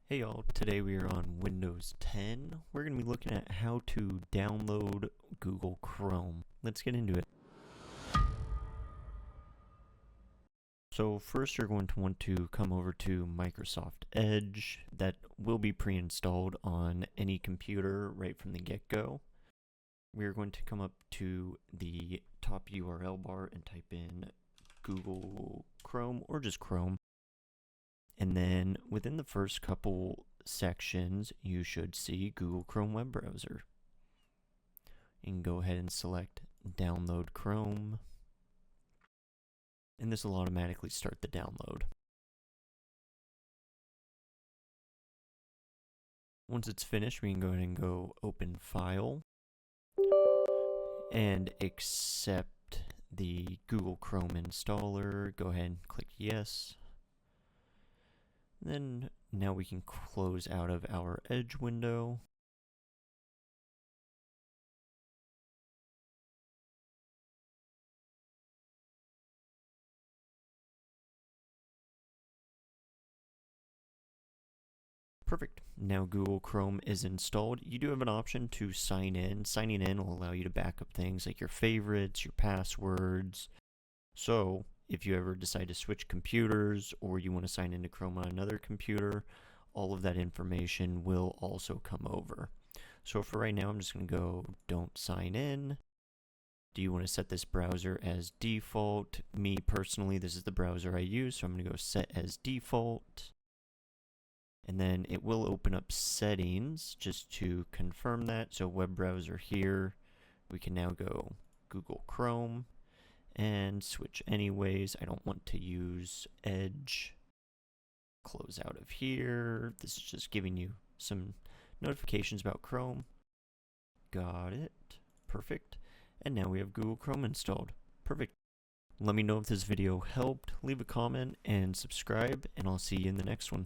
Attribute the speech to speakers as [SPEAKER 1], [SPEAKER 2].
[SPEAKER 1] Hey y'all, today we are on Windows 10. We're going to be looking at how to download Google Chrome. Let's get into it. So first you're going to want to come over to Microsoft Edge. That will be pre-installed on any computer right from the get-go. We're going to come up to the top URL bar and type in Google Chrome or just Chrome. And then within the first couple sections, you should see Google Chrome web browser. You can go ahead and select download Chrome. And this will automatically start the download. Once it's finished, we can go ahead and go open file and accept the Google Chrome installer. Go ahead and click yes. Then now we can close out of our Edge window. Perfect. Now Google Chrome is installed. You do have an option to sign in. Signing in will allow you to back up things like your favorites, your passwords. So if you ever decide to switch computers or you want to sign into Chrome on another computer, all of that information will also come over. So for right now, I'm just going to go don't sign in. Do you want to set this browser as default? Me personally, this is the browser I use, so I'm going to go set as default. And then it will open up settings just to confirm that. So web browser here, we can now go Google Chrome and switch anyways. I don't want to use Edge. Close out of here. This is just giving you some notifications about Chrome. Got it. Perfect. And now we have Google Chrome installed. Perfect. Let me know if this video helped. Leave a comment and subscribe, and I'll see you in the next one.